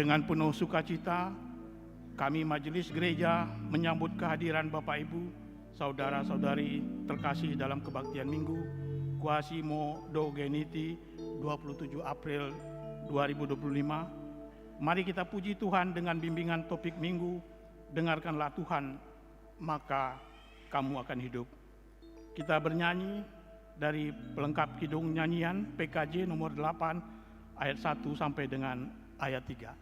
Dengan penuh sukacita, kami Majelis Gereja menyambut kehadiran Bapak Ibu, saudara-saudari terkasih dalam kebaktian Minggu, Quasimo Do Geniti, 27 April 2025. Mari kita puji Tuhan dengan bimbingan topik Minggu, dengarkanlah Tuhan, maka kamu akan hidup. Kita bernyanyi dari pelengkap kidung nyanyian PKJ nomor 8 ayat 1 sampai dengan ayat 3.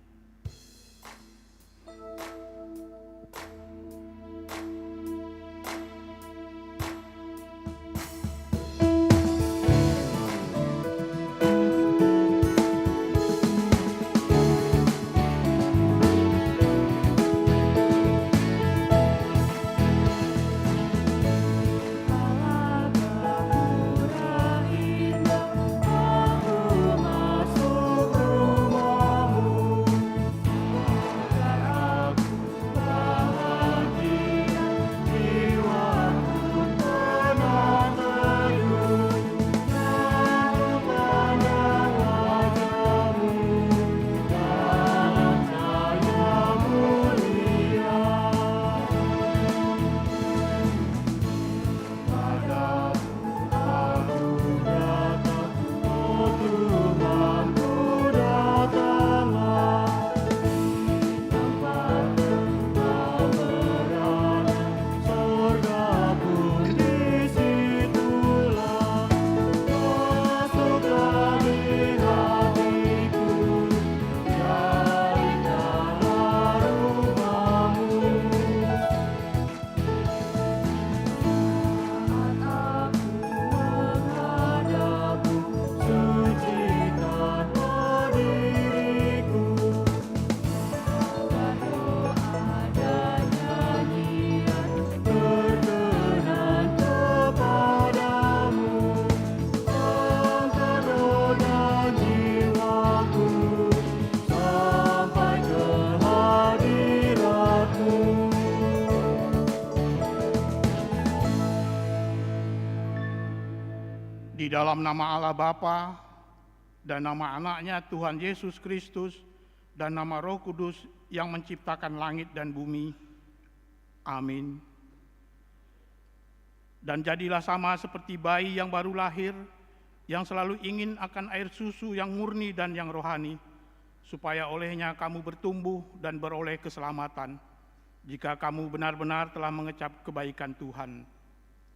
Di dalam nama Allah Bapa dan nama anaknya Tuhan Yesus Kristus dan nama Roh Kudus yang menciptakan langit dan bumi. Amin. Dan jadilah sama seperti bayi yang baru lahir, yang selalu ingin akan air susu yang murni dan yang rohani, supaya olehnya kamu bertumbuh dan beroleh keselamatan, jika kamu benar-benar telah mengecap kebaikan Tuhan.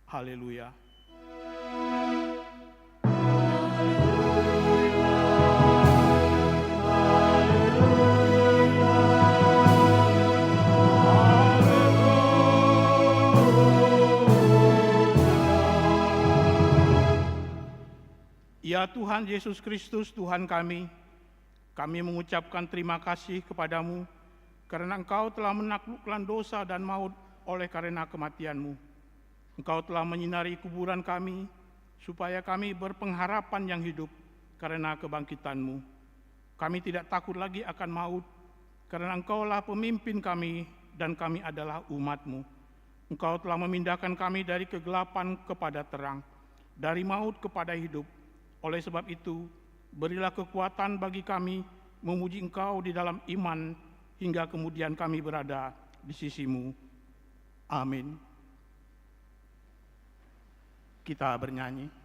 Haleluya. Ya Tuhan Yesus Kristus, Tuhan kami mengucapkan terima kasih kepadamu karena Engkau telah menaklukkan dosa dan maut oleh karena kematian-Mu. Engkau telah menyinari kuburan kami supaya kami berpengharapan yang hidup karena kebangkitan-Mu. Kami tidak takut lagi akan maut karena Engkaulah pemimpin kami dan kami adalah umat-Mu. Engkau telah memindahkan kami dari kegelapan kepada terang, dari maut kepada hidup. Oleh sebab itu, berilah kekuatan bagi kami memuji Engkau di dalam iman hingga kemudian kami berada di sisi-Mu. Amin. Kita bernyanyi.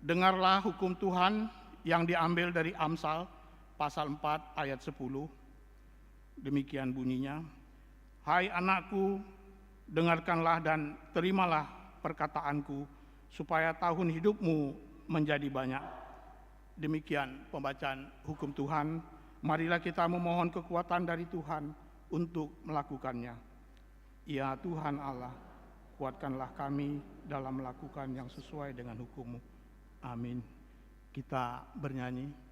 Dengarlah hukum Tuhan yang diambil dari Amsal pasal 4 ayat 10. Demikian bunyinya, hai anakku, dengarkanlah dan terimalah perkataanku, supaya tahun hidupmu menjadi banyak. Demikian pembacaan hukum Tuhan. Marilah kita memohon kekuatan dari Tuhan untuk melakukannya. Ya Tuhan Allah, kuatkanlah kami dalam melakukan yang sesuai dengan hukum-Mu. Amin. Kita bernyanyi.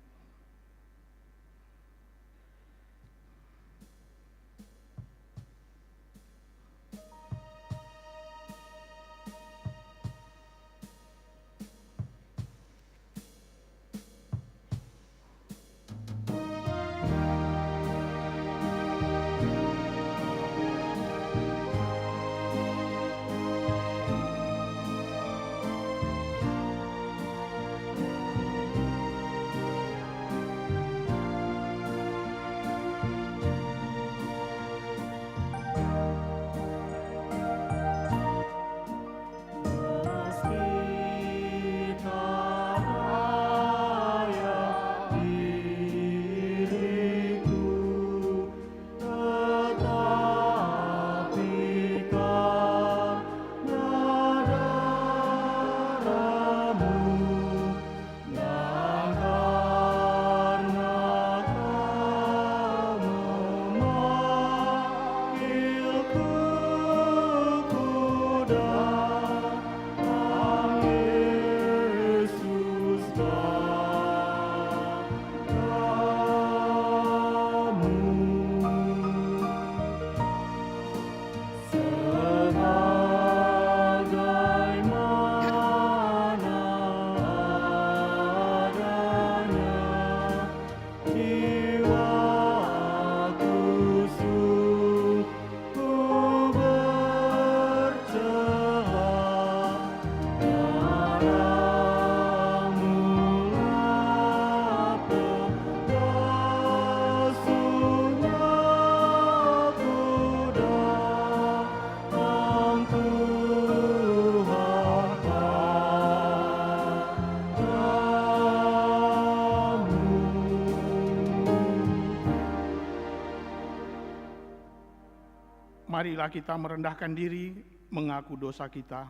Marilah kita merendahkan diri, mengaku dosa kita.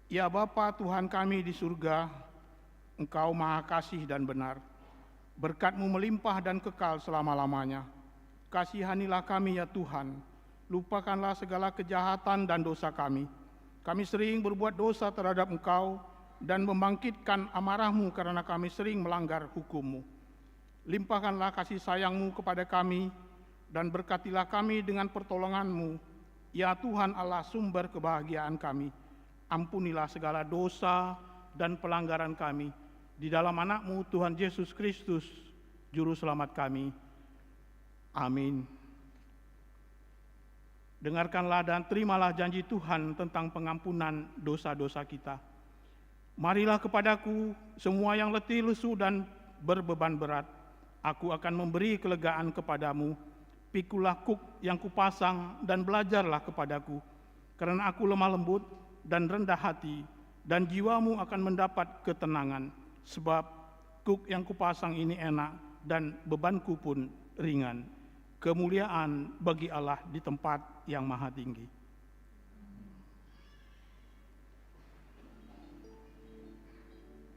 Ya Bapa Tuhan kami di surga, Engkau Maha Kasih dan benar. Berkat-Mu melimpah dan kekal selama-lamanya. Kasihanilah kami ya Tuhan, lupakanlah segala kejahatan dan dosa kami. Kami sering berbuat dosa terhadap Engkau dan membangkitkan amarah-Mu karena kami sering melanggar hukum-Mu. Limpahkanlah kasih sayang-Mu kepada kami, dan berkatilah kami dengan pertolongan-Mu, ya Tuhan Allah sumber kebahagiaan kami. Ampunilah segala dosa dan pelanggaran kami, di dalam anak-Mu Tuhan Yesus Kristus, Juru Selamat kami. Amin. Dengarkanlah dan terimalah janji Tuhan tentang pengampunan dosa-dosa kita. Marilah kepadaku semua yang letih lesu dan berbeban berat, aku akan memberi kelegaan kepadamu. Pikulah kuk yang kupasang dan belajarlah kepadaku, karena aku lemah lembut dan rendah hati, dan jiwamu akan mendapat ketenangan. Sebab kuk yang kupasang ini enak dan bebanku pun ringan. Kemuliaan bagi Allah di tempat yang maha tinggi.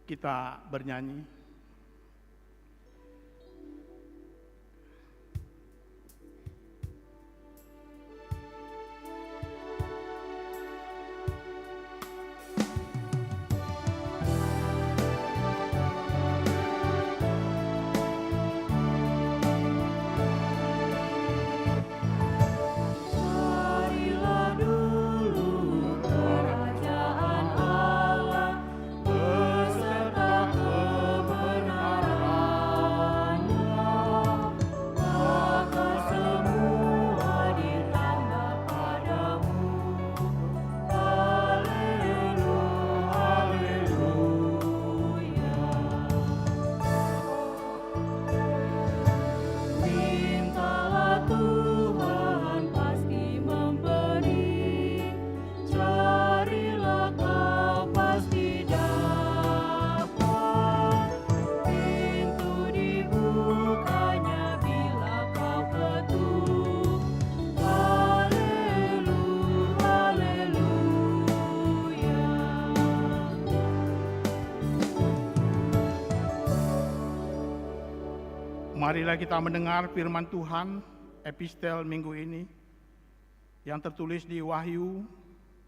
Kita bernyanyi. Beserta Marilah kita mendengar firman Tuhan epistel minggu ini yang tertulis di Wahyu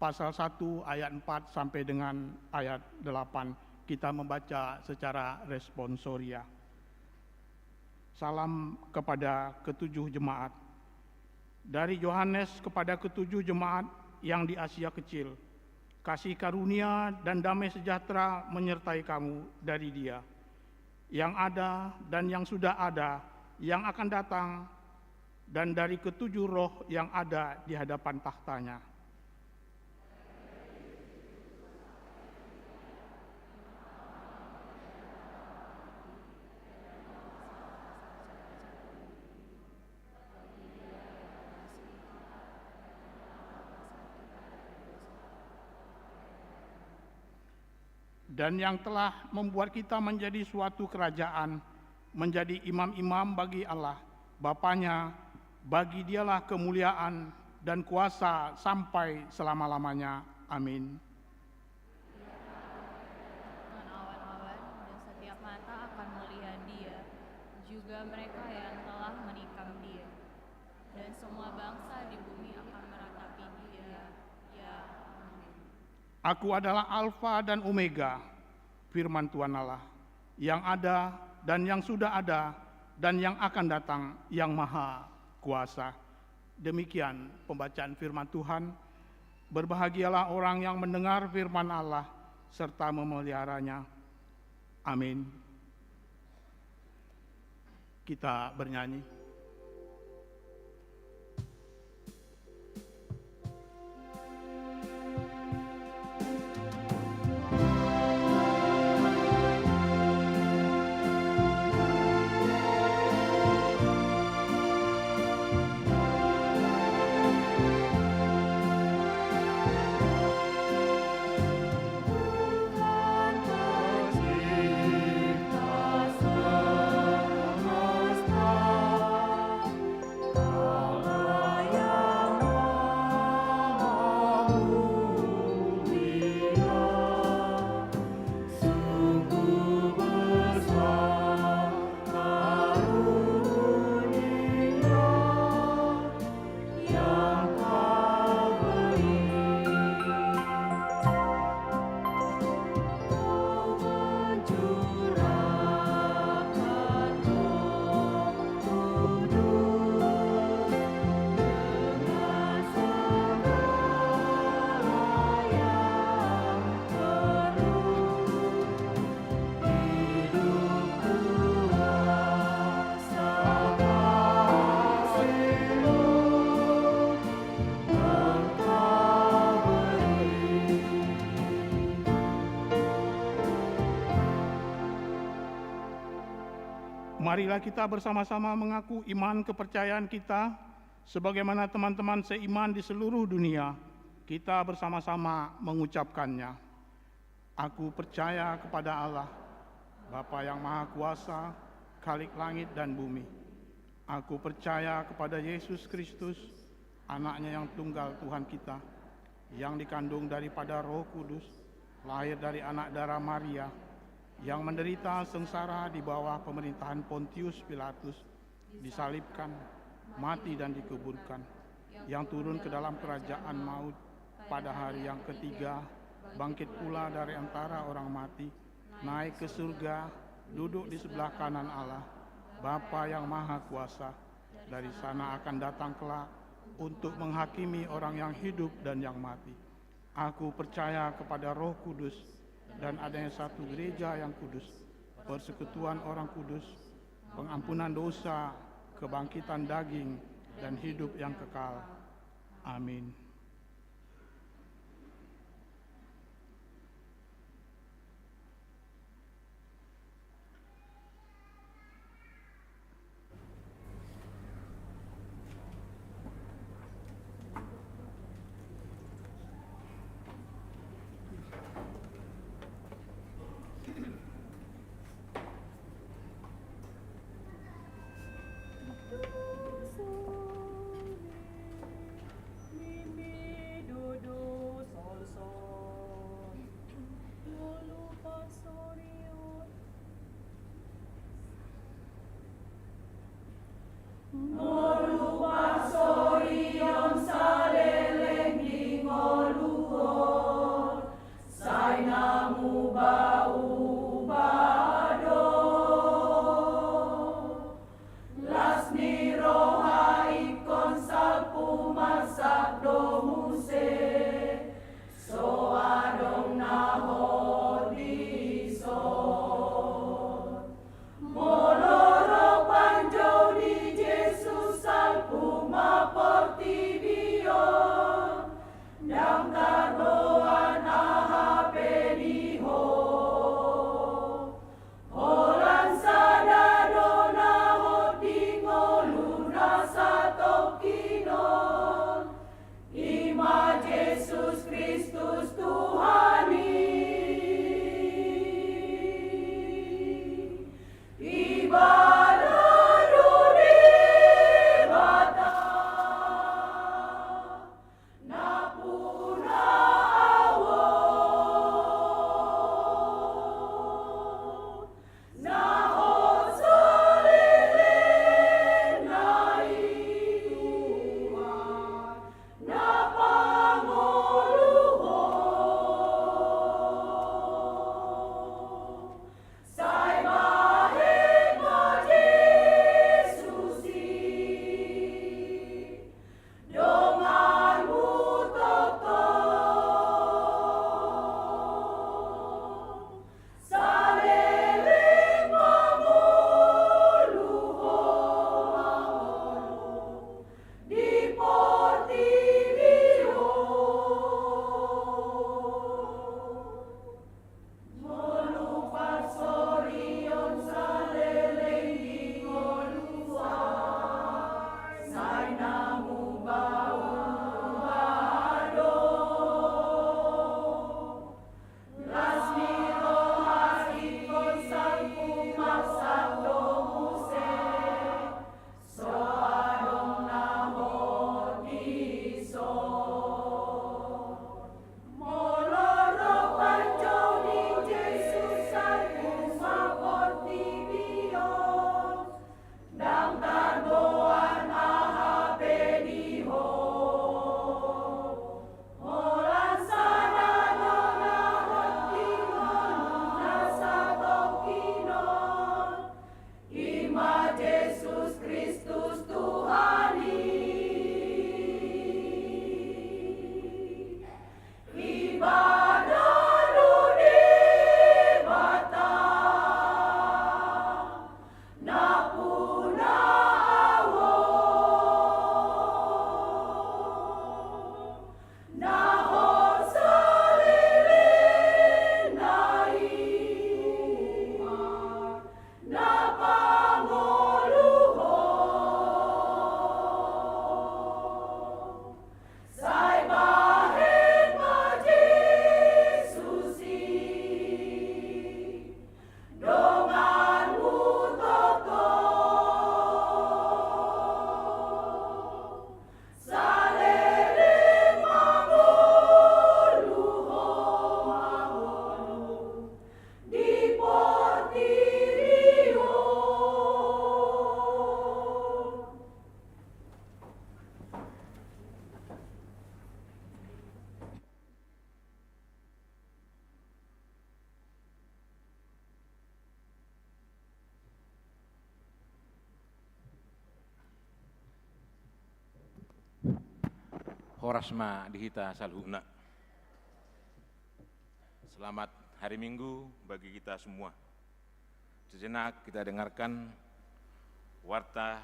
pasal 1 ayat 4 sampai dengan ayat 8. Kita membaca secara responsoria. Salam kepada ketujuh jemaat. Dari Yohanes kepada ketujuh jemaat yang di Asia Kecil. Kasih karunia dan damai sejahtera menyertai kamu dari Dia, yang ada dan yang sudah ada, yang akan datang, dan dari ketujuh roh yang ada di hadapan tahtanya. Dan yang telah membuat kita menjadi suatu kerajaan, menjadi imam-imam bagi Allah, Bapanya, bagi Dialah kemuliaan dan kuasa sampai selama-lamanya. Amin. Dengan awan-awan dan setiap mata akan melihat Dia, juga mereka yang telah menikam Dia, dan semua bangsa di bumi akan meratapi Dia. Ya, amin. Aku adalah Alfa dan Omega, firman Tuhan Allah, yang ada dan yang sudah ada dan yang akan datang, yang maha kuasa. Demikian pembacaan firman Tuhan. Berbahagialah orang yang mendengar firman Allah serta memeliharanya. Amin. Kita bernyanyi. Marilah kita bersama-sama mengaku iman kepercayaan kita, sebagaimana teman-teman seiman di seluruh dunia, kita bersama-sama mengucapkannya. Aku percaya kepada Allah, Bapa yang Maha Kuasa, Khalik langit dan bumi. Aku percaya kepada Yesus Kristus, Anaknya yang tunggal Tuhan kita, yang dikandung daripada Roh Kudus, lahir dari anak darah Maria, yang menderita sengsara di bawah pemerintahan Pontius Pilatus, disalibkan, mati dan dikuburkan, yang turun ke dalam kerajaan maut pada hari yang ketiga, bangkit pula dari antara orang mati, naik ke surga, duduk di sebelah kanan Allah, Bapa yang Maha Kuasa. Dari sana akan datang kelak untuk menghakimi orang yang hidup dan yang mati. Aku percaya kepada Roh Kudus, dan adanya satu gereja yang kudus, persekutuan orang kudus, pengampunan dosa, kebangkitan daging, dan hidup yang kekal. Amin. Horasma Dihita Salhuna. Selamat hari Minggu bagi kita semua. Sejenak kita dengarkan warta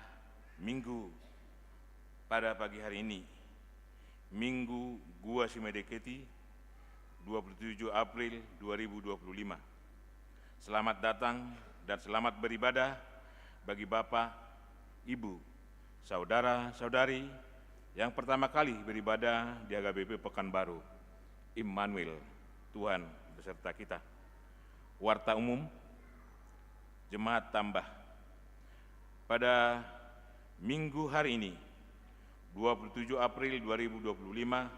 Minggu pada pagi hari ini. Minggu Gua Simedeketi, 27 April 2025. Selamat datang dan selamat beribadah bagi Bapak, Ibu, saudara-saudari yang pertama kali beribadah di HKBP Pekanbaru. Immanuel, Tuhan beserta kita. Warta umum, jemaat tambah. Pada Minggu hari ini, 27 April 2025,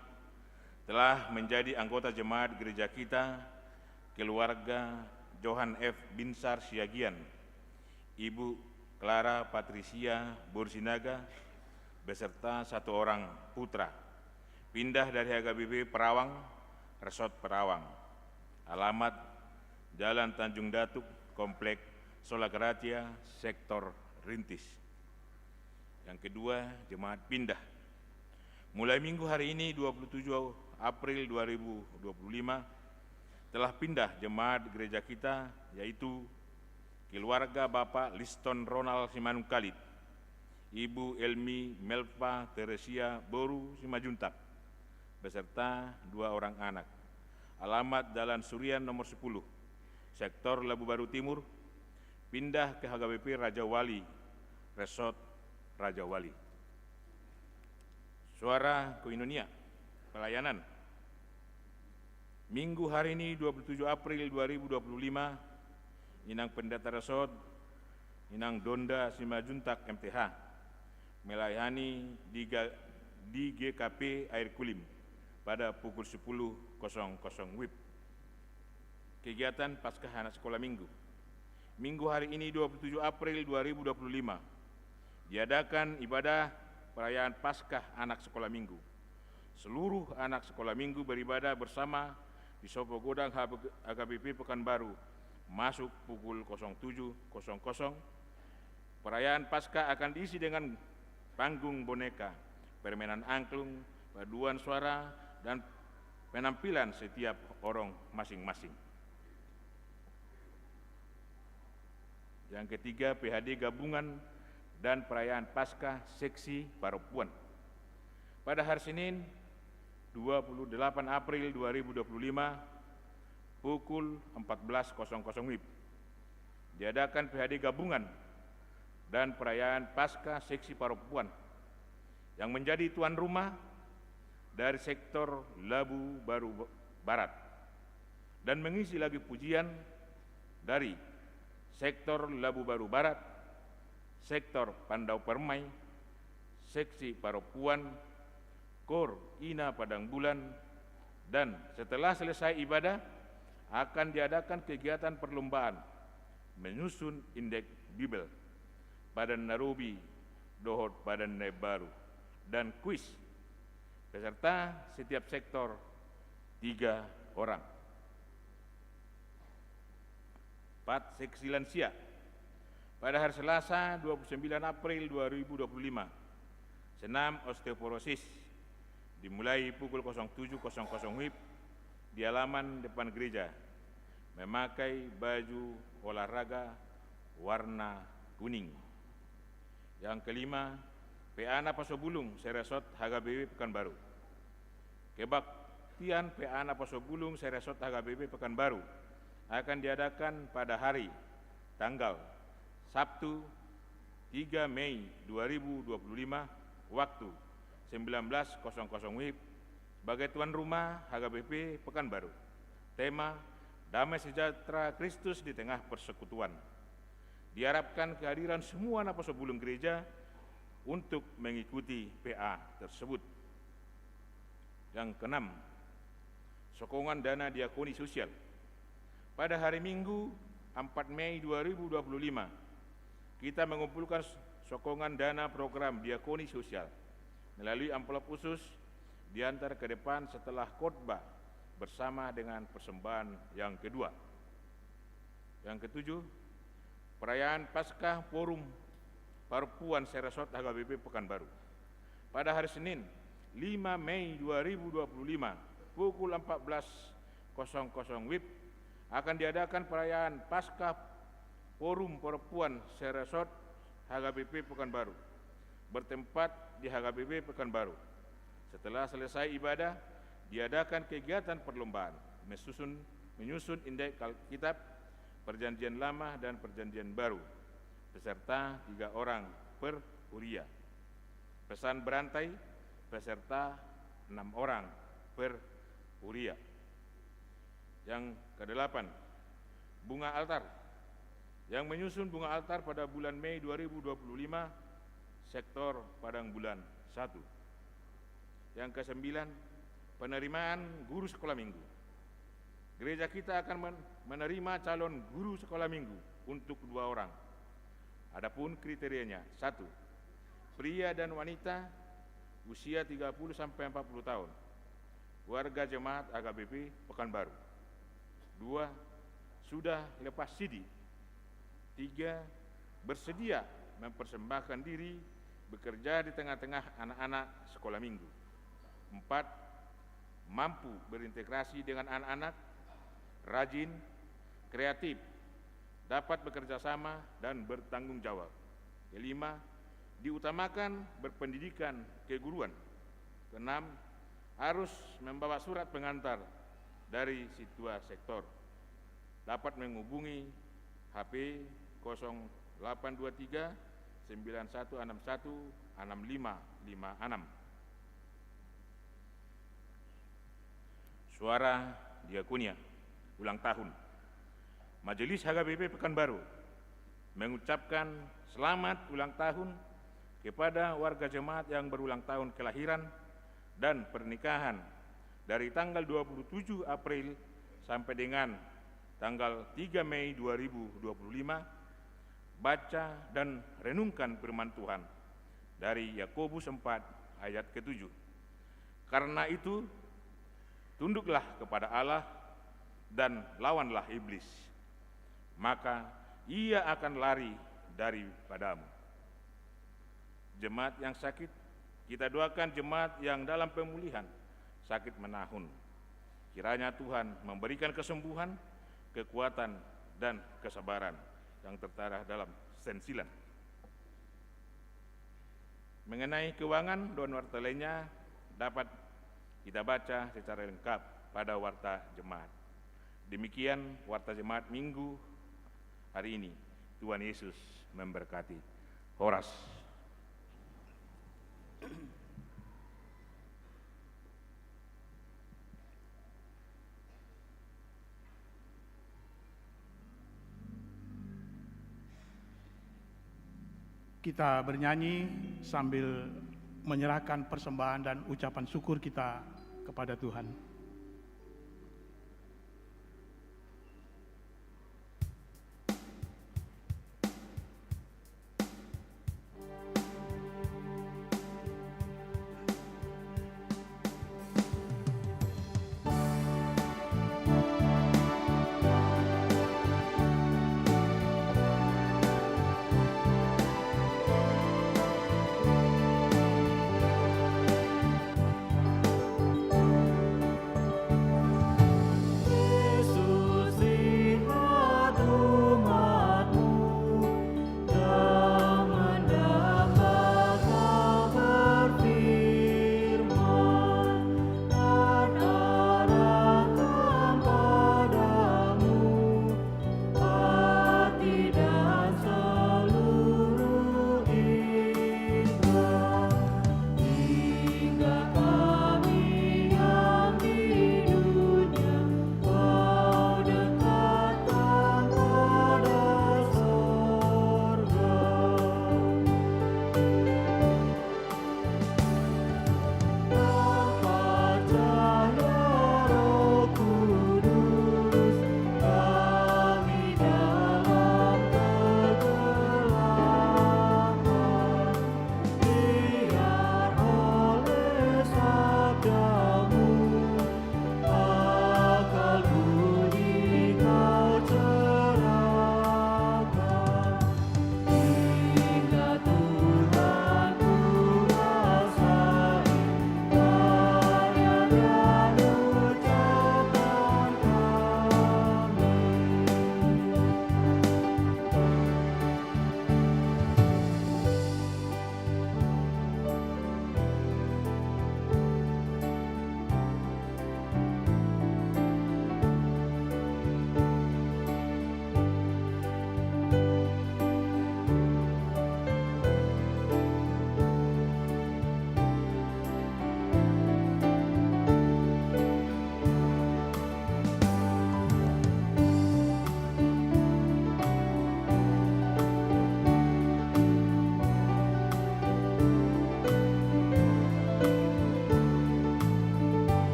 telah menjadi anggota jemaat gereja kita keluarga Johan F. Binsar Siagian, Ibu Clara Patricia Borsinaga, beserta 1 orang putra, pindah dari HKBP Perawang, Resort Perawang. Alamat Jalan Tanjung Datuk, Komplek Solagratia, Sektor Rintis. Yang kedua, jemaat pindah. Mulai minggu hari ini 27 April 2025 telah pindah jemaat gereja kita, yaitu keluarga Bapak Liston Ronald Simanungkalit, Ibu Elmi Melva Teresia Boru Simajuntak, beserta 2 orang anak. Alamat Jalan Surian nomor 10, Sektor Labu Baru Timur, pindah ke HKBP Raja Wali, Resort Raja Wali. Suara Koinonia, pelayanan. Minggu hari ini 27 April 2025, Inang Pendeta Resort, Inang Donda Simajuntak MTH, melayani di GKP Air Kulim pada pukul 10.00 WIB. Kegiatan Paskah Anak Sekolah Minggu. Minggu hari ini 27 April 2025 diadakan ibadah perayaan Paskah Anak Sekolah Minggu. Seluruh anak sekolah minggu beribadah bersama di Sopo Godang HKBP Pekanbaru masuk pukul 07.00. Perayaan Paskah akan diisi dengan panggung boneka, permainan angklung, paduan suara, dan penampilan setiap orang masing-masing. Yang ketiga, PHD gabungan dan perayaan Paskah seksi Paropuan. Pada hari Senin 28 April 2025 pukul 14.00 WIB diadakan PHD gabungan dan perayaan Paskah seksi Paropuan yang menjadi tuan rumah dari sektor Labu Baru Barat dan mengisi lagi pujian dari sektor Labu Baru Barat, sektor Pandau Permai, seksi Paropuan, Kor Ina Padang Bulan, dan setelah selesai ibadah akan diadakan kegiatan perlombaan menyusun indeks Bibel, Badan Narobi, Dohot Badan Baru, dan kuis beserta setiap sektor 3 orang. 4. Seksi lansia. Pada hari Selasa 29 April 2025, senam osteoporosis dimulai pukul 07.00 WIB di halaman depan gereja, memakai baju olahraga warna kuning. Yang kelima, PA Pasobulung Seresot HKBP Pekanbaru. Kebaktian PA Pasobulung Seresot HKBP Pekanbaru akan diadakan pada hari tanggal Sabtu 3 Mei 2025 waktu 19.00 WIB sebagai tuan rumah HKBP Pekanbaru. Tema Damai Sejahtera Kristus di Tengah Persekutuan. Diharapkan kehadiran semua anak pasobulung gereja untuk mengikuti PA tersebut. Yang keenam, sokongan dana diakoni sosial. Pada hari Minggu 4 Mei 2025, kita mengumpulkan sokongan dana program diakoni sosial melalui amplop khusus diantar ke depan setelah khotbah bersama dengan persembahan yang kedua. Yang ketujuh, perayaan Paskah Forum Paropuan Seresot HKBP Pekanbaru. Pada hari Senin 5 Mei 2025 pukul 14.00 WIB akan diadakan perayaan Pasca Forum Perempuan Seresot HKBP Pekanbaru, bertempat di HKBP Pekanbaru. Setelah selesai ibadah, diadakan kegiatan perlombaan menyusun indeks Alkitab, Perjanjian Lama dan Perjanjian Baru, peserta 3 orang per huria. Pesan berantai, peserta 6 orang per huria. Yang ke-8, bunga altar. Yang menyusun bunga altar pada bulan Mei 2025, sektor Padang Bulan 1. Yang ke-9, penerimaan guru sekolah minggu. Gereja kita akan menerima calon guru sekolah minggu untuk 2 orang. Adapun kriterianya, 1, pria dan wanita usia 30 sampai 40 tahun, warga jemaat HKBP Pekanbaru. 2, sudah lepas sidi. 3, bersedia mempersembahkan diri bekerja di tengah-tengah anak-anak sekolah minggu. 4, mampu berintegrasi dengan anak-anak, rajin, kreatif, dapat bekerja sama dan bertanggung jawab. 5, diutamakan berpendidikan keguruan. 6, harus membawa surat pengantar dari situa sektor. Dapat menghubungi HP 0823 9161 6556. Suara Diakonia ulang tahun. Majelis HKBP Pekanbaru mengucapkan selamat ulang tahun kepada warga jemaat yang berulang tahun kelahiran dan pernikahan dari tanggal 27 April sampai dengan tanggal 3 Mei 2025. Baca dan renungkan firman Tuhan dari Yakobus 4 ayat ke-7. Karena itu, tunduklah kepada Allah dan lawanlah iblis, maka ia akan lari daripadamu. Jemaat yang sakit, kita doakan jemaat yang dalam pemulihan, sakit menahun. Kiranya Tuhan memberikan kesembuhan, kekuatan, dan kesabaran yang tertera dalam stensilan. Mengenai keuangan dan warta lainnya dapat kita baca secara lengkap pada warta jemaat. Demikian warta jemaat minggu hari ini. Tuhan Yesus memberkati. Horas. Kita bernyanyi sambil menyerahkan persembahan dan ucapan syukur kita kepada Tuhan.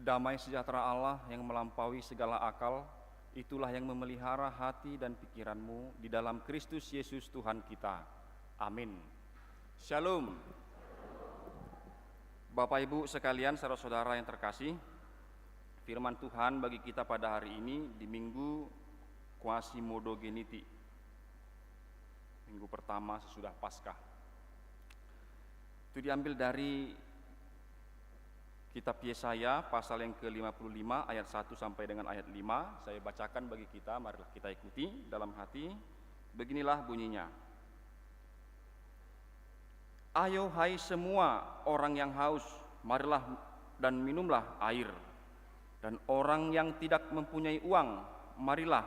Damai sejahtera Allah yang melampaui segala akal, itulah yang memelihara hati dan pikiranmu di dalam Kristus Yesus Tuhan kita. Amin. Shalom. Bapak Ibu sekalian, saudara-saudara yang terkasih, firman Tuhan bagi kita pada hari ini di Minggu Quasimodo-Geniti, minggu pertama sesudah Paskah. Itu diambil dari Kitab Yesaya pasal yang ke-55 ayat 1 sampai dengan ayat 5. Saya bacakan bagi kita, marilah kita ikuti dalam hati. Beginilah bunyinya. Ayo hai semua orang yang haus, marilah dan minumlah air. Dan orang yang tidak mempunyai uang, marilah,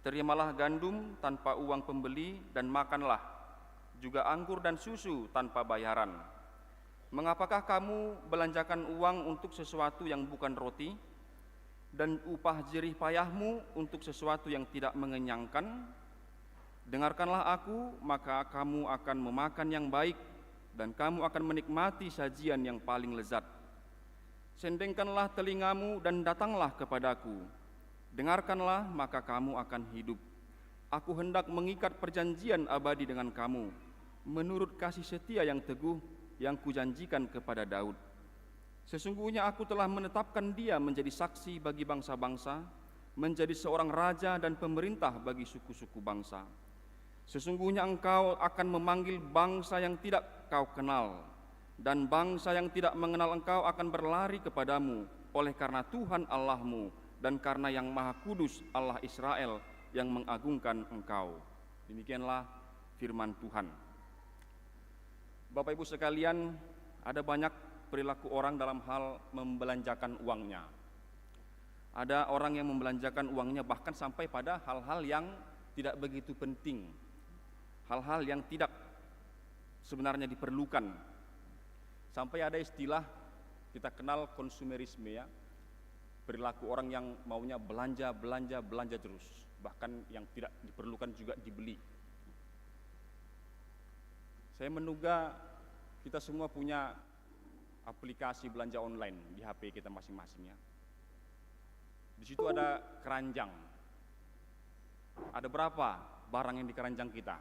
terimalah gandum tanpa uang pembeli dan makanlah, juga anggur dan susu tanpa bayaran. Mengapakah kamu belanjakan uang untuk sesuatu yang bukan roti, dan upah jerih payahmu untuk sesuatu yang tidak mengenyangkan? Dengarkanlah aku, maka kamu akan memakan yang baik, dan kamu akan menikmati sajian yang paling lezat. Sendengkanlah telingamu dan datanglah kepadaku. Dengarkanlah, maka kamu akan hidup. Aku hendak mengikat perjanjian abadi dengan kamu, menurut kasih setia yang teguh yang kujanjikan kepada Daud. Sesungguhnya aku telah menetapkan dia menjadi saksi bagi bangsa-bangsa, menjadi seorang raja dan pemerintah bagi suku-suku bangsa. Sesungguhnya engkau akan memanggil bangsa yang tidak kau kenal, dan bangsa yang tidak mengenal engkau akan berlari kepadamu, oleh karena Tuhan Allahmu dan karena yang Maha Kudus Allah Israel yang mengagungkan engkau. Demikianlah firman Tuhan. Bapak Ibu sekalian, ada banyak perilaku orang dalam hal membelanjakan uangnya. Ada orang yang membelanjakan uangnya bahkan sampai pada hal-hal yang tidak begitu penting, hal-hal yang tidak sebenarnya diperlukan. Sampai ada istilah kita kenal konsumerisme, ya, perilaku orang yang maunya belanja terus, bahkan yang tidak diperlukan juga dibeli. Saya menduga kita semua punya aplikasi belanja online di HP kita masing-masing, ya. Di situ ada keranjang. Ada berapa barang yang di keranjang kita?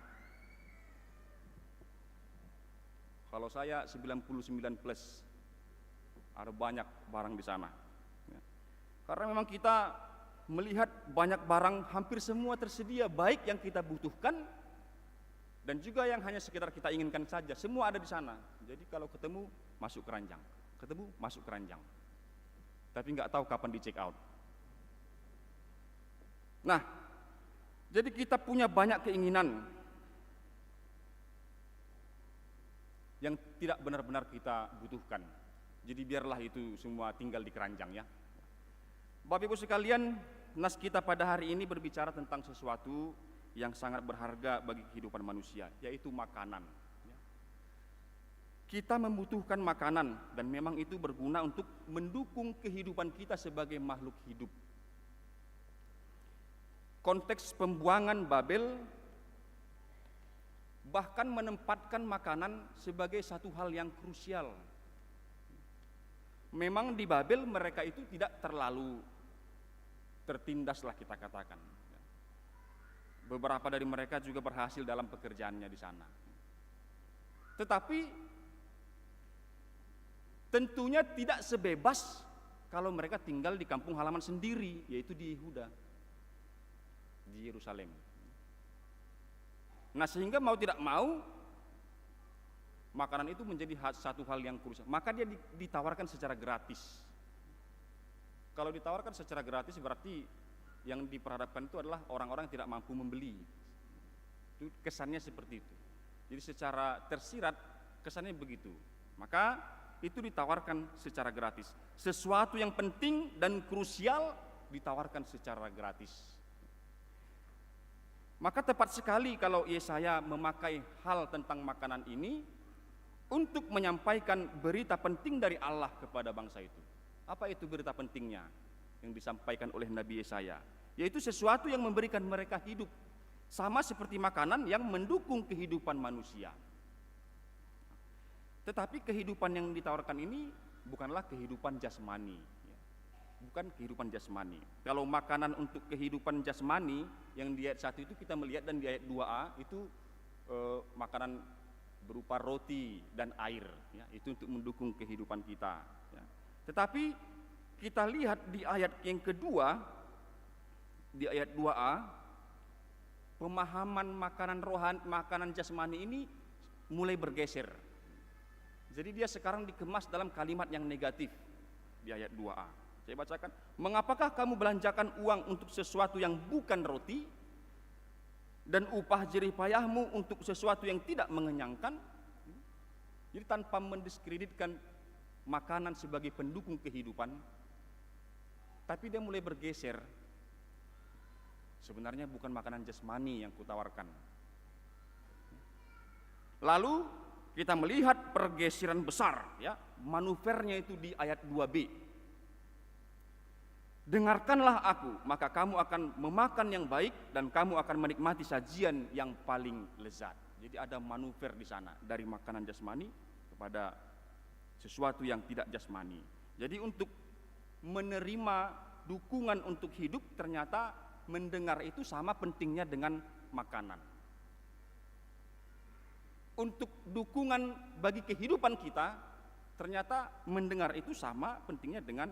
Kalau saya 99 plus, ada banyak barang di sana. Ya. Karena memang kita melihat banyak barang, hampir semua tersedia, baik yang kita butuhkan dan juga yang hanya sekitar kita inginkan saja, semua ada di sana. Jadi kalau ketemu, masuk keranjang, ketemu, masuk keranjang. Tapi nggak tahu kapan di check out. Nah, jadi kita punya banyak keinginan yang tidak benar-benar kita butuhkan. Jadi biarlah itu semua tinggal di keranjang, ya. Bapak Ibu sekalian, nas kita pada hari ini berbicara tentang sesuatu yang sangat berharga bagi kehidupan manusia, yaitu makanan. Kita membutuhkan makanan dan memang itu berguna untuk mendukung kehidupan kita sebagai makhluk hidup. Konteks pembuangan Babel bahkan menempatkan makanan sebagai satu hal yang krusial. Memang di Babel mereka itu tidak terlalu tertindaslah kita katakan. Beberapa dari mereka juga berhasil dalam pekerjaannya di sana. Tetapi tentunya tidak sebebas kalau mereka tinggal di kampung halaman sendiri, yaitu di Yehuda, di Yerusalem. Nah, sehingga mau tidak mau makanan itu menjadi satu hal yang krusial. Maka dia ditawarkan secara gratis. Kalau ditawarkan secara gratis berarti yang diperhadapkan itu adalah orang-orang yang tidak mampu membeli. Itu kesannya seperti itu. Jadi secara tersirat kesannya begitu. Maka itu ditawarkan secara gratis. Sesuatu yang penting dan krusial ditawarkan secara gratis. Maka tepat sekali kalau Yesaya memakai hal tentang makanan ini untuk menyampaikan berita penting dari Allah kepada bangsa itu. Apa itu berita pentingnya yang disampaikan oleh Nabi Yesaya? Yaitu sesuatu yang memberikan mereka hidup, sama seperti makanan yang mendukung kehidupan manusia. Tetapi kehidupan yang ditawarkan ini bukanlah kehidupan jasmani, bukan kehidupan jasmani. Kalau makanan untuk kehidupan jasmani yang di ayat 1 itu kita melihat, dan di ayat 2a itu makanan berupa roti dan air, ya, itu untuk mendukung kehidupan kita, ya. Tetapi kita lihat di ayat yang kedua, di ayat 2a, pemahaman makanan rohani, makanan jasmani ini mulai bergeser. Jadi dia sekarang dikemas dalam kalimat yang negatif di ayat 2a. Saya bacakan, mengapakah kamu belanjakan uang untuk sesuatu yang bukan roti, dan upah jerih payahmu untuk sesuatu yang tidak mengenyangkan? Jadi tanpa mendiskreditkan makanan sebagai pendukung kehidupan, tapi dia mulai bergeser. Sebenarnya bukan makanan jasmani yang kutawarkan. Lalu kita melihat pergeseran besar, ya, manuvernya itu di ayat 2b. Dengarkanlah aku, maka kamu akan memakan yang baik dan kamu akan menikmati sajian yang paling lezat. Jadi ada manuver di sana, dari makanan jasmani kepada sesuatu yang tidak jasmani. Jadi untuk menerima dukungan untuk hidup, ternyata mendengar itu sama pentingnya dengan makanan. Untuk dukungan bagi kehidupan kita, ternyata mendengar itu sama pentingnya dengan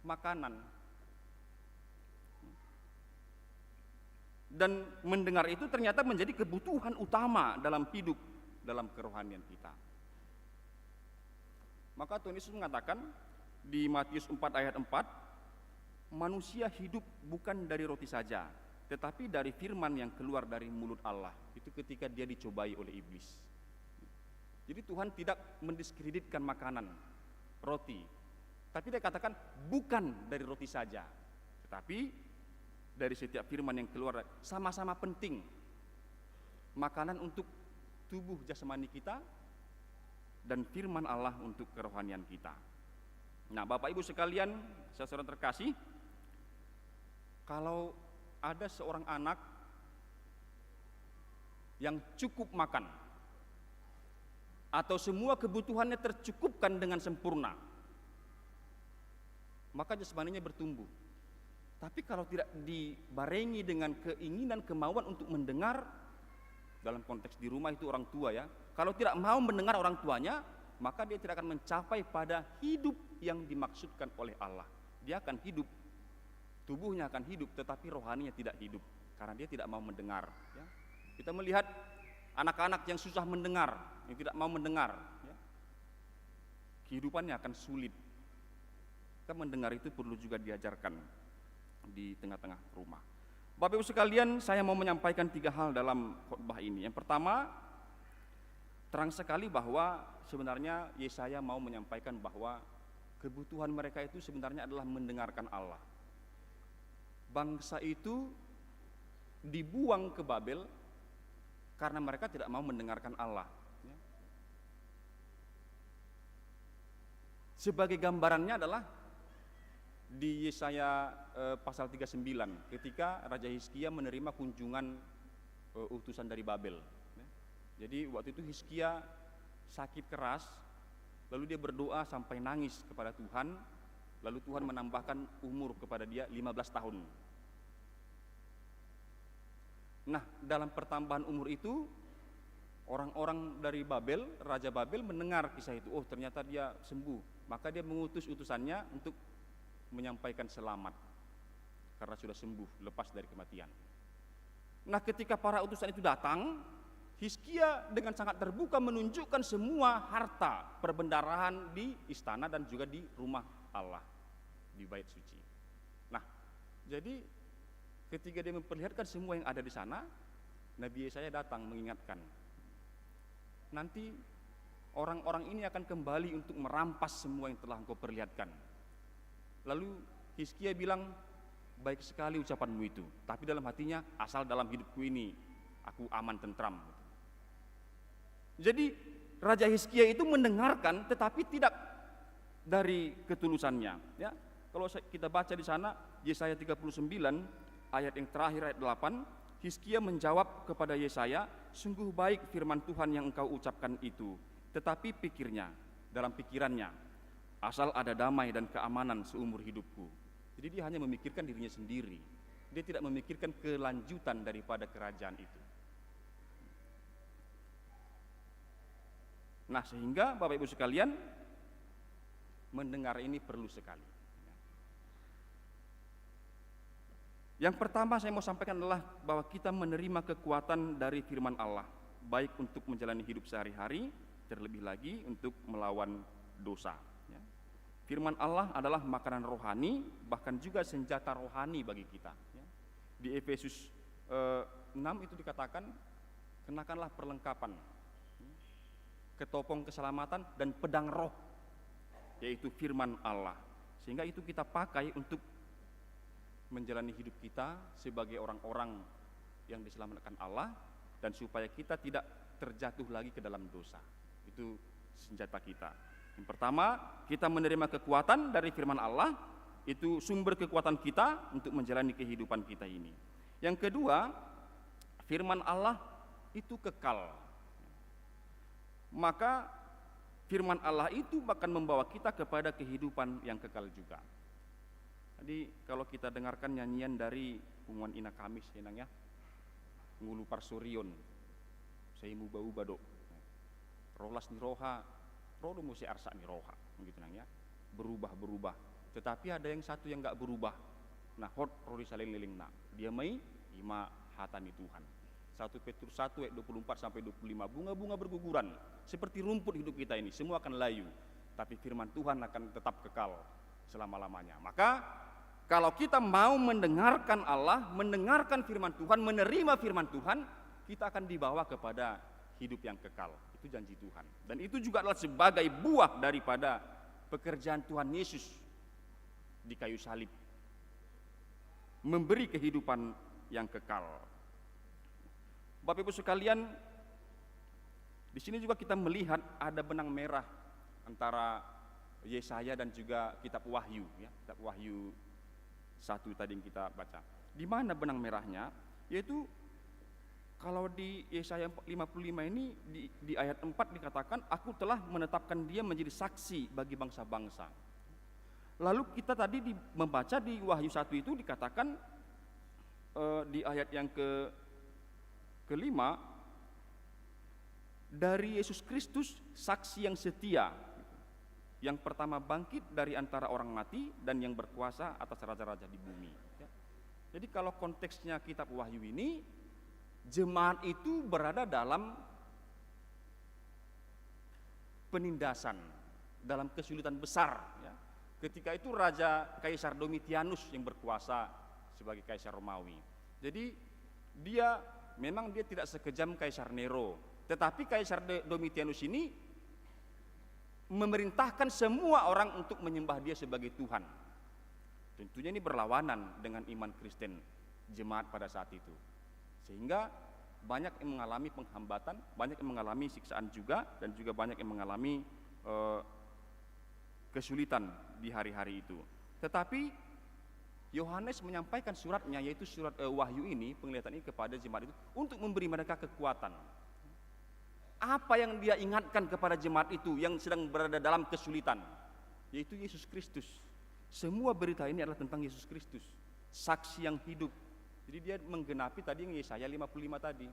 makanan. Dan mendengar itu ternyata menjadi kebutuhan utama dalam hidup, dalam kerohanian kita. Maka Tuhan Yesus mengatakan di Matius 4 ayat 4, manusia hidup bukan dari roti saja, tetapi dari firman yang keluar dari mulut Allah. Itu ketika dia dicobai oleh iblis. Jadi Tuhan tidak mendiskreditkan makanan, roti, tapi dia katakan bukan dari roti saja, tetapi dari setiap firman yang keluar. Sama-sama penting makanan untuk tubuh jasmani kita dan firman Allah untuk kerohanian kita. Nah, Bapak Ibu sekalian, saudara terkasih, kalau ada seorang anak yang cukup makan atau semua kebutuhannya tercukupkan dengan sempurna, maka jasmaninya bertumbuh. Tapi kalau tidak dibarengi dengan keinginan, kemauan untuk mendengar, dalam konteks di rumah itu orang tua, ya, kalau tidak mau mendengar orang tuanya, maka dia tidak akan mencapai pada hidup yang dimaksudkan oleh Allah. Dia akan hidup, tubuhnya akan hidup, tetapi rohaninya tidak hidup, karena dia tidak mau mendengar, ya. Kita melihat anak-anak yang susah mendengar, yang tidak mau mendengar, ya, kehidupannya akan sulit. Kita mendengar itu perlu juga diajarkan di tengah-tengah rumah. Bapak Ibu sekalian, saya mau menyampaikan 3 hal dalam khotbah ini. Yang pertama, terang sekali bahwa sebenarnya Yesaya mau menyampaikan bahwa kebutuhan mereka itu sebenarnya adalah mendengarkan Allah. Bangsa itu dibuang ke Babel karena mereka tidak mau mendengarkan Allah. Sebagai gambarannya adalah di Yesaya pasal 39, ketika Raja Hizkia menerima kunjungan utusan dari Babel. Jadi waktu itu Hizkia sakit keras, lalu dia berdoa sampai nangis kepada Tuhan, lalu Tuhan menambahkan umur kepada dia 15 tahun. Nah, dalam pertambahan umur itu, orang-orang dari Babel, Raja Babel mendengar kisah itu, oh ternyata dia sembuh, maka dia mengutus utusannya untuk menyampaikan selamat karena sudah sembuh, lepas dari kematian. Nah, ketika para utusan itu datang, Hizkia dengan sangat terbuka menunjukkan semua harta perbendaharaan di istana dan juga di rumah Allah, di bait suci. Nah, jadi ketika dia memperlihatkan semua yang ada di sana, Nabi Yesaya datang mengingatkan, nanti orang-orang ini akan kembali untuk merampas semua yang telah engkau perlihatkan. Lalu Hizkia bilang, baik sekali ucapanmu itu, tapi dalam hatinya, asal dalam hidupku ini aku aman tentram. Jadi Raja Hizkia itu mendengarkan, tetapi tidak dari ketulusannya. Ya, kalau kita baca di sana Yesaya 39 ayat yang terakhir, ayat 8, Hizkia menjawab kepada Yesaya, sungguh baik firman Tuhan yang engkau ucapkan itu, tetapi pikirnya, dalam pikirannya, asal ada damai dan keamanan seumur hidupku. Jadi dia hanya memikirkan dirinya sendiri. Dia tidak memikirkan kelanjutan daripada kerajaan itu. Nah, sehingga Bapak Ibu sekalian, mendengar ini perlu sekali. Yang pertama saya mau sampaikan adalah bahwa kita menerima kekuatan dari firman Allah, baik untuk menjalani hidup sehari-hari, terlebih lagi untuk melawan dosa. Firman Allah adalah makanan rohani, bahkan juga senjata rohani bagi kita. Di Efesus 6 itu dikatakan, kenakanlah perlengkapan, ketopong keselamatan dan pedang roh, yaitu firman Allah. Sehingga itu kita pakai untuk menjalani hidup kita sebagai orang-orang yang diselamatkan Allah, dan supaya kita tidak terjatuh lagi ke dalam dosa. Itu senjata kita. Yang pertama, kita menerima kekuatan dari firman Allah, itu sumber kekuatan kita untuk menjalani kehidupan kita ini. Yang kedua, firman Allah itu kekal. Maka firman Allah itu akan membawa kita kepada kehidupan yang kekal juga. Jadi kalau kita dengarkan nyanyian dari Punguan Ina Kamis, ya, Ngulu Parsurion, saya muba-uba dok, rolas ni roha, rodo musi arsa ni roha, begitu ya, berubah. Tetapi ada yang satu yang enggak berubah. Nah, hot rodi saling liling nak, dia mai ima hatani Tuhan. 1 Petrus 1 ayat 24 sampai 25, bunga-bunga berguguran seperti rumput hidup kita ini, semua akan layu, tapi firman Tuhan akan tetap kekal selama-lamanya. Maka kalau kita mau mendengarkan Allah, mendengarkan firman Tuhan, menerima firman Tuhan, kita akan dibawa kepada hidup yang kekal. Itu janji Tuhan. Dan itu juga adalah sebagai buah daripada pekerjaan Tuhan Yesus di kayu salib, memberi kehidupan yang kekal. Bapak Ibu sekalian, di sini juga kita melihat ada benang merah antara Yesaya dan juga kitab Wahyu, ya, kitab Wahyu 1 tadi yang kita baca. Di mana benang merahnya? Yaitu kalau di Yesaya 55 ini di ayat 4 dikatakan, aku telah menetapkan dia menjadi saksi bagi bangsa-bangsa. Lalu kita tadi membaca di Wahyu 1 itu dikatakan di ayat yang kelima, dari Yesus Kristus saksi yang setia, yang pertama bangkit dari antara orang mati dan yang berkuasa atas raja-raja di bumi. Jadi kalau konteksnya kitab Wahyu ini, jemaat itu berada dalam penindasan, dalam kesulitan besar. Ketika itu Raja Kaisar Domitianus yang berkuasa sebagai Kaisar Romawi. Jadi memang dia tidak sekejam Kaisar Nero, tetapi Kaisar Domitianus ini memerintahkan semua orang untuk menyembah dia sebagai Tuhan. Tentunya ini berlawanan dengan iman Kristen jemaat pada saat itu. Sehingga banyak yang mengalami penghambatan, banyak yang mengalami siksaan juga, dan juga banyak yang mengalami kesulitan di hari-hari itu. Tetapi Yohanes menyampaikan suratnya, yaitu surat Wahyu ini, penglihatan ini kepada jemaat itu untuk memberi mereka kekuatan. Apa yang dia ingatkan kepada jemaat itu yang sedang berada dalam kesulitan? Yaitu Yesus Kristus. Semua berita ini adalah tentang Yesus Kristus, saksi yang hidup. Jadi dia menggenapi tadi yang Yesaya 55 tadi.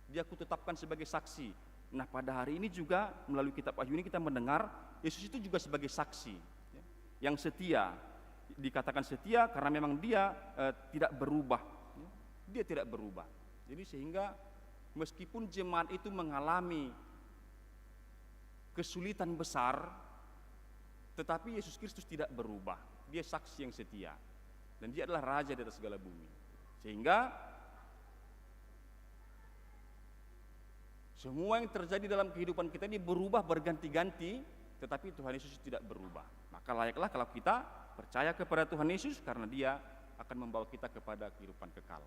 Dia kutetapkan sebagai saksi. Nah, pada hari ini juga melalui kitab Wahyu ini kita mendengar Yesus itu juga sebagai saksi, yang setia. Dikatakan setia karena memang dia tidak berubah. Dia tidak berubah. Jadi sehingga meskipun jemaat itu mengalami kesulitan besar, tetapi Yesus Kristus tidak berubah. Dia saksi yang setia. Dan dia adalah raja di atas segala bumi. Sehingga semua yang terjadi dalam kehidupan kita ini berubah berganti-ganti, tetapi Tuhan Yesus tidak berubah. Maka layaklah kalau kita percaya kepada Tuhan Yesus, karena dia akan membawa kita kepada kehidupan kekal.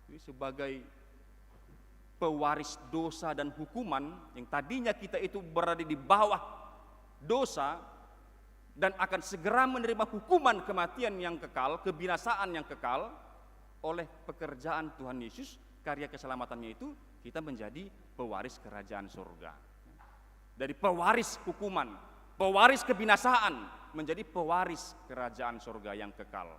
Jadi sebagai pewaris dosa dan hukuman, yang tadinya kita itu berada di bawah dosa dan akan segera menerima hukuman kematian yang kekal, kebinasaan yang kekal, oleh pekerjaan Tuhan Yesus, karya keselamatannya itu, kita menjadi pewaris kerajaan surga. Dari pewaris hukuman, pewaris kebinasaan menjadi pewaris kerajaan surga yang kekal.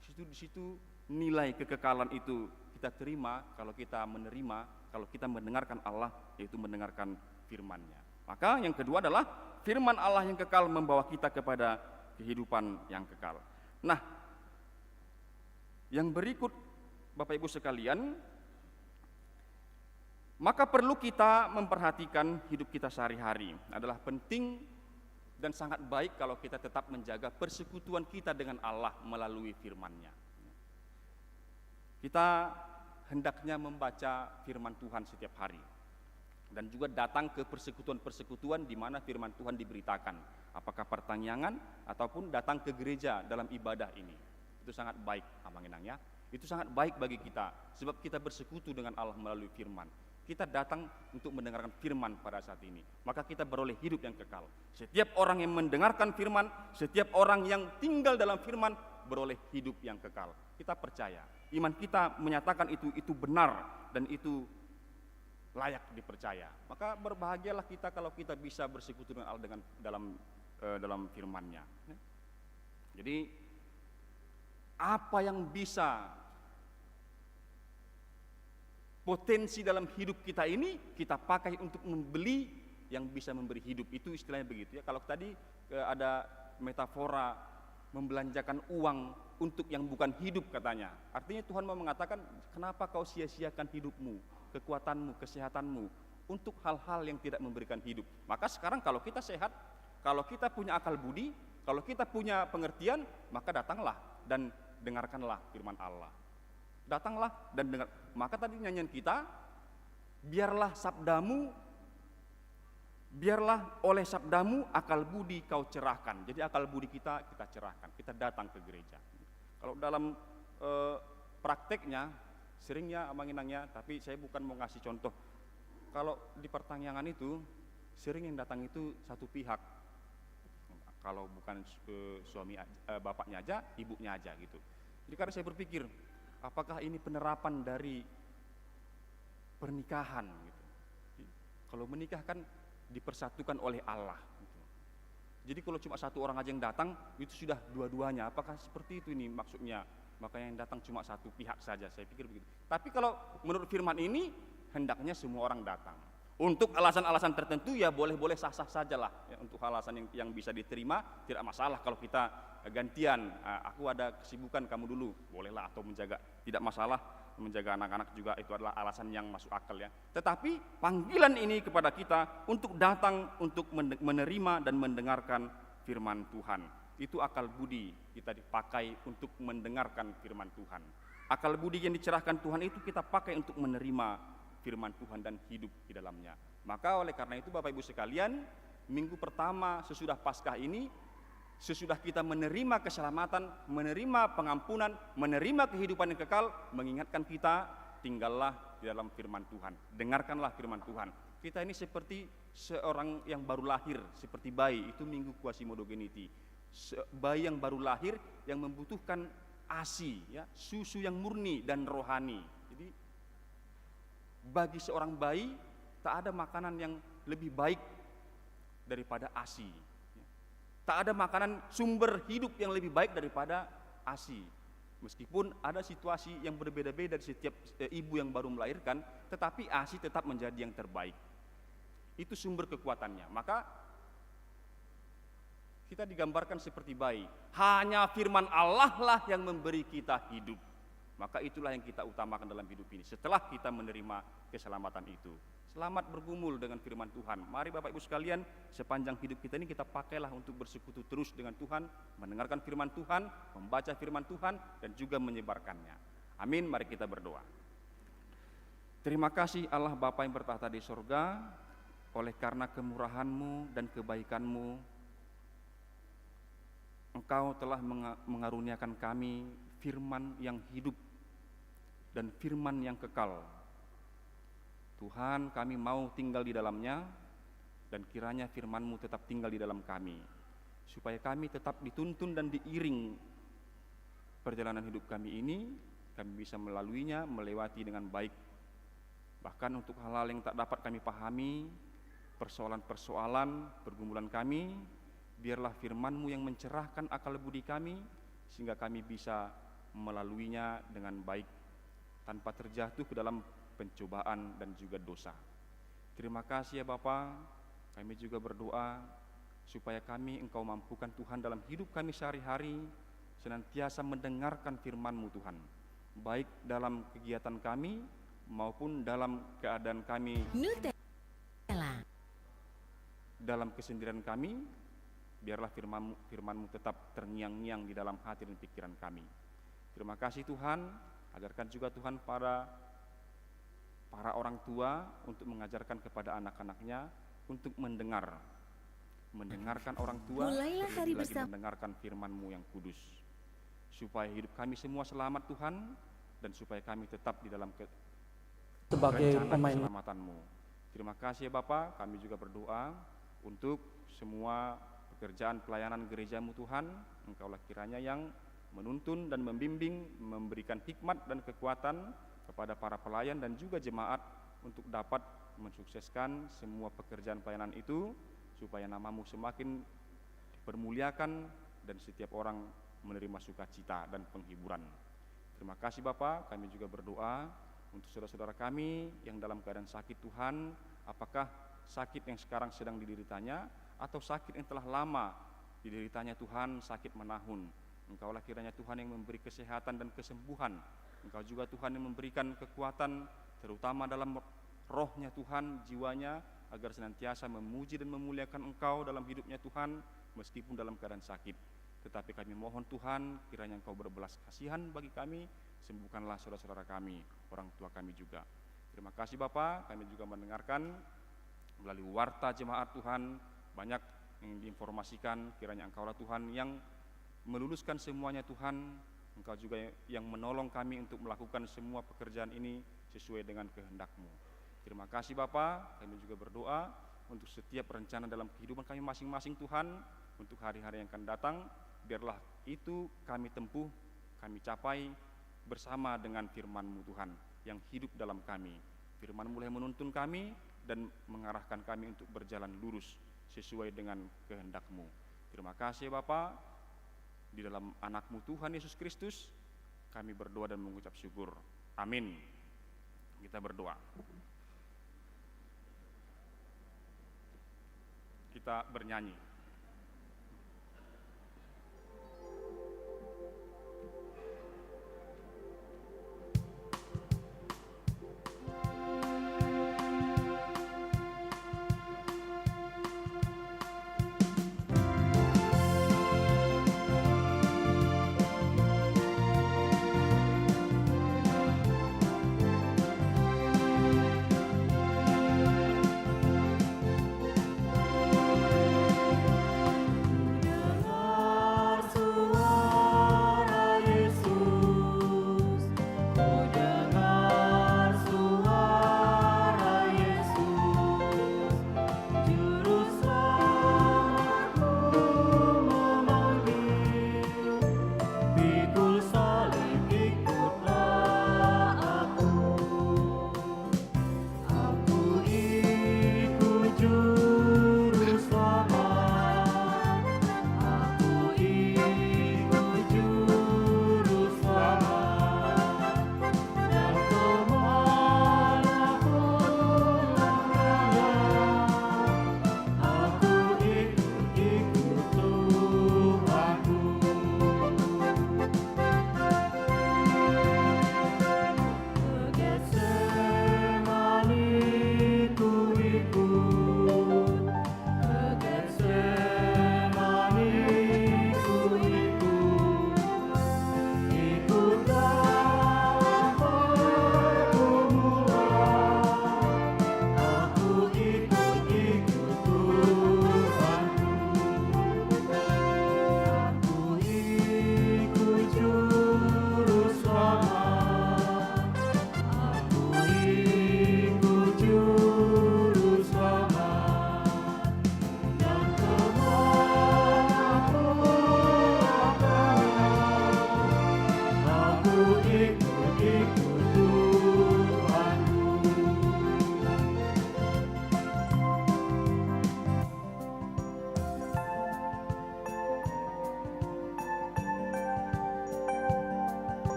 Di situ nilai kekekalan itu kita terima kalau kita menerima, kalau kita mendengarkan Allah, yaitu mendengarkan firman-Nya. Maka yang kedua adalah firman Allah yang kekal membawa kita kepada kehidupan yang kekal. Nah, yang berikut Bapak Ibu sekalian, maka perlu kita memperhatikan hidup kita sehari-hari. Adalah penting dan sangat baik kalau kita tetap menjaga persekutuan kita dengan Allah melalui firman-Nya. Kita hendaknya membaca firman Tuhan setiap hari dan juga datang ke persekutuan-persekutuan di mana firman Tuhan diberitakan, apakah pertanyaan ataupun datang ke gereja dalam ibadah ini. Itu sangat baik, Amanginang ya. Itu sangat baik bagi kita sebab kita bersekutu dengan Allah melalui firman. Kita datang untuk mendengarkan firman pada saat ini, maka kita beroleh hidup yang kekal. Setiap orang yang mendengarkan firman, setiap orang yang tinggal dalam firman beroleh hidup yang kekal. Kita percaya, iman kita menyatakan itu benar dan itu layak dipercaya. Maka berbahagialah kita kalau kita bisa bersekutu dengan Allah dalam firman-Nya. Jadi apa yang bisa potensi dalam hidup kita ini kita pakai untuk membeli yang bisa memberi hidup. Itu istilahnya begitu ya. Kalau tadi ada metafora membelanjakan uang untuk yang bukan hidup katanya. Artinya Tuhan mau mengatakan, kenapa kau sia-siakan hidupmu, kekuatanmu, kesehatanmu untuk hal-hal yang tidak memberikan hidup. Maka sekarang kalau kita sehat, kalau kita punya akal budi, kalau kita punya pengertian, maka datanglah dan dengarkanlah firman Allah. Datanglah dan dengar. Maka tadi nyanyian kita, biarlah oleh sabdamu akal budi kau cerahkan. Jadi akal budi kita cerahkan, kita datang ke gereja. Kalau dalam prakteknya, seringnya Amanginangnya, tapi saya bukan mau ngasih contoh. Kalau di pertanyaan itu, sering yang datang itu satu pihak. Kalau bukan bapaknya aja, ibunya aja gitu. Jadi karena saya berpikir, apakah ini penerapan dari pernikahan gitu. Kalau menikah kan dipersatukan oleh Allah gitu. Jadi kalau cuma satu orang aja yang datang, itu sudah dua-duanya. Apakah seperti itu ini maksudnya? Maka yang datang cuma satu pihak saja, saya pikir begitu. Tapi kalau menurut firman ini, hendaknya semua orang datang. Untuk alasan-alasan tertentu ya boleh-boleh sah-sah sajalah ya, untuk alasan yang bisa diterima, tidak masalah kalau kita gantian, aku ada kesibukan kamu dulu, bolehlah, atau menjaga, tidak masalah, menjaga anak-anak juga itu adalah alasan yang masuk akal ya. Tetapi panggilan ini kepada kita untuk datang untuk menerima dan mendengarkan firman Tuhan. Itu akal budi kita dipakai untuk mendengarkan firman Tuhan. Akal budi yang dicerahkan Tuhan itu kita pakai untuk menerima firman Tuhan dan hidup di dalamnya. Maka oleh karena itu Bapak Ibu sekalian, minggu pertama sesudah Paskah ini, sesudah kita menerima keselamatan, menerima pengampunan, menerima kehidupan yang kekal, mengingatkan kita, tinggallah di dalam firman Tuhan. Dengarkanlah firman Tuhan. Kita ini seperti seorang yang baru lahir, seperti bayi, itu minggu quasimodogeniti. Bayi yang baru lahir yang membutuhkan ASI, ya, susu yang murni dan rohani. Jadi bagi seorang bayi tak ada makanan yang lebih baik daripada ASI. Tak ada makanan sumber hidup yang lebih baik daripada ASI. Meskipun ada situasi yang berbeda-beda di setiap ibu yang baru melahirkan, tetapi ASI tetap menjadi yang terbaik. Itu sumber kekuatannya. Maka kita digambarkan seperti bayi. Hanya firman Allah lah yang memberi kita hidup. Maka itulah yang kita utamakan dalam hidup ini. Setelah kita menerima keselamatan itu, selamat bergumul dengan firman Tuhan. Mari Bapak Ibu sekalian, sepanjang hidup kita ini kita pakailah untuk bersekutu terus dengan Tuhan, mendengarkan firman Tuhan, membaca firman Tuhan, dan juga menyebarkannya. Amin. Mari kita berdoa. Terima kasih Allah Bapa yang bertahta di sorga, oleh karena kemurahan-Mu dan kebaikan-Mu, Engkau telah mengaruniakan kami firman yang hidup dan firman yang kekal. Tuhan, kami mau tinggal di dalamnya, dan kiranya firman-Mu tetap tinggal di dalam kami, supaya kami tetap dituntun dan diiring perjalanan hidup kami ini, kami bisa melaluinya, melewati dengan baik. Bahkan untuk hal-hal yang tak dapat kami pahami, persoalan-persoalan, pergumulan kami, biarlah firman-Mu yang mencerahkan akal budi kami, sehingga kami bisa melaluinya dengan baik, tanpa terjatuh ke dalam pencobaan dan juga dosa. Terima kasih ya Bapa, kami juga berdoa supaya kami Engkau mampukan Tuhan dalam hidup kami sehari-hari, senantiasa mendengarkan firman-Mu Tuhan, baik dalam kegiatan kami maupun dalam keadaan kami, dalam kesendirian kami. Biarlah firman-Mu tetap terngiang-ngiang di dalam hati dan pikiran kami. Terima kasih Tuhan, ajarkan juga Tuhan para orang tua untuk mengajarkan kepada anak-anaknya untuk mendengarkan orang tua, terlebih lagi mendengarkan firman-Mu yang kudus, supaya hidup kami semua selamat Tuhan, dan supaya kami tetap di dalam sebagai rencana pemain keselamatan-Mu. Terima kasih ya Bapa, kami juga berdoa untuk semua pekerjaan pelayanan gereja-Mu Tuhan. Engkaulah kiranya yang menuntun dan membimbing, memberikan hikmat dan kekuatan kepada para pelayan dan juga jemaat untuk dapat mensukseskan semua pekerjaan pelayanan itu, supaya nama-Mu semakin dipermuliakan dan setiap orang menerima sukacita dan penghiburan. Terima kasih Bapa, kami juga berdoa untuk saudara-saudara kami yang dalam keadaan sakit Tuhan, apakah sakit yang sekarang sedang dideritanya atau sakit yang telah lama dideritanya Tuhan, sakit menahun. Engkaulah kiranya Tuhan yang memberi kesehatan dan kesembuhan. Engkau juga Tuhan yang memberikan kekuatan, terutama dalam rohnya Tuhan, jiwanya, agar senantiasa memuji dan memuliakan Engkau dalam hidupnya Tuhan, meskipun dalam keadaan sakit. Tetapi kami mohon Tuhan, kiranya Engkau berbelas kasihan bagi kami, sembuhkanlah saudara-saudara kami, orang tua kami juga. Terima kasih Bapa, kami juga mendengarkan melalui warta jemaat Tuhan, banyak yang diinformasikan, kiranya Engkaulah Tuhan yang meluluskan semuanya Tuhan. Engkau juga yang menolong kami untuk melakukan semua pekerjaan ini sesuai dengan kehendak-Mu. Terima kasih Bapa, kami juga berdoa untuk setiap rencana dalam kehidupan kami masing-masing Tuhan, untuk hari-hari yang akan datang, biarlah itu kami tempuh, kami capai bersama dengan firman-Mu Tuhan yang hidup dalam kami. Firman-Mu yang menuntun kami dan mengarahkan kami untuk berjalan lurus sesuai dengan kehendak-Mu. Terima kasih Bapa, di dalam anak-Mu Tuhan Yesus Kristus kami berdoa dan mengucap syukur. Amin. Kita berdoa. Kita bernyanyi.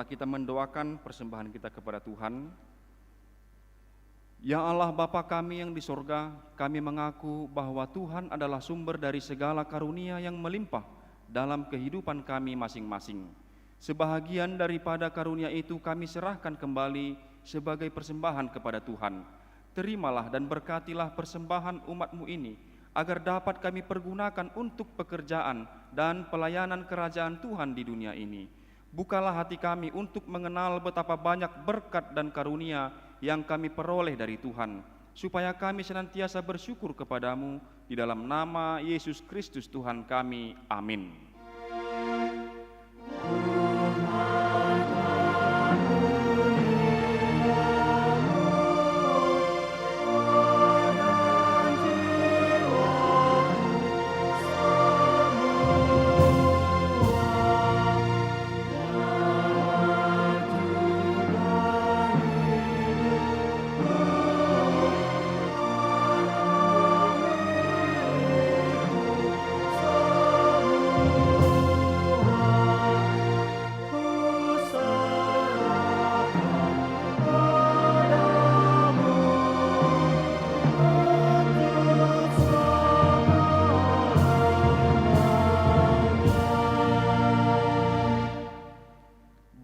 marilah kita mendoakan persembahan kita kepada Tuhan. Ya Allah Bapa kami yang di sorga, kami mengaku bahwa Tuhan adalah sumber dari segala karunia yang melimpah dalam kehidupan kami masing-masing. Sebahagian daripada karunia itu kami serahkan kembali sebagai persembahan kepada Tuhan. Terimalah dan berkatilah persembahan umat-Mu ini, agar dapat kami pergunakan untuk pekerjaan dan pelayanan kerajaan Tuhan di dunia ini. Bukalah hati kami untuk mengenal betapa banyak berkat dan karunia yang kami peroleh dari Tuhan, supaya kami senantiasa bersyukur kepadamu di dalam nama Yesus Kristus Tuhan kami. Amin.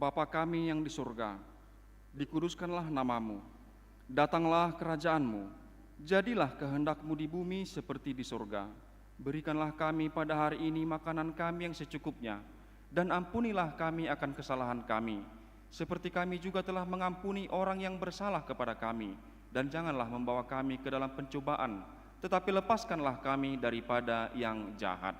Bapa kami yang di surga, dikuduskanlah namamu, datanglah kerajaan-Mu, jadilah kehendak-Mu di bumi seperti di surga. Berikanlah kami pada hari ini makanan kami yang secukupnya, dan ampunilah kami akan kesalahan kami, seperti kami juga telah mengampuni orang yang bersalah kepada kami. Dan janganlah membawa kami ke dalam pencobaan, tetapi lepaskanlah kami daripada yang jahat.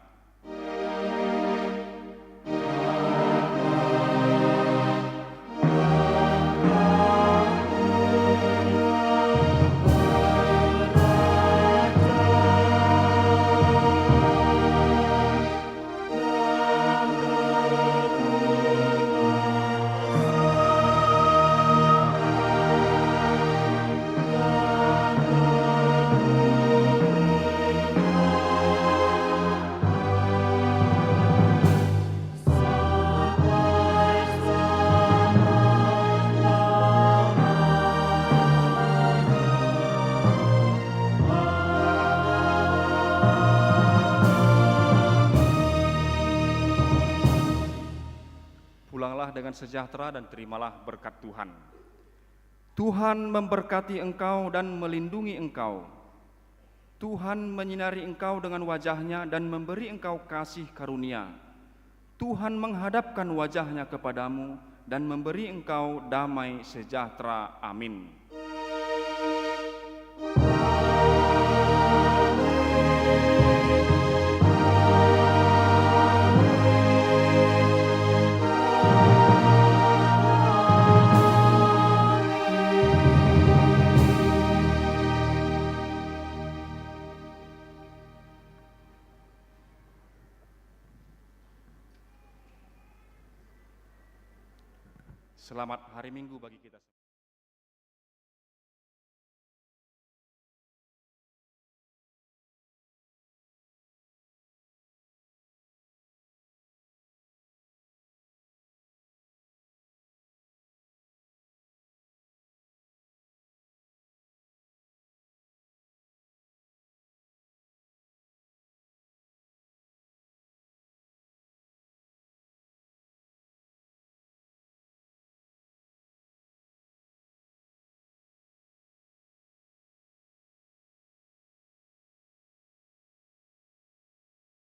Pulanglah dengan sejahtera dan terimalah berkat Tuhan. Tuhan memberkati engkau dan melindungi engkau. Tuhan menyinari engkau dengan wajah-Nya dan memberi engkau kasih karunia. Tuhan menghadapkan wajah-Nya kepadamu dan memberi engkau damai sejahtera. Amin. Selamat hari Minggu bagi kita.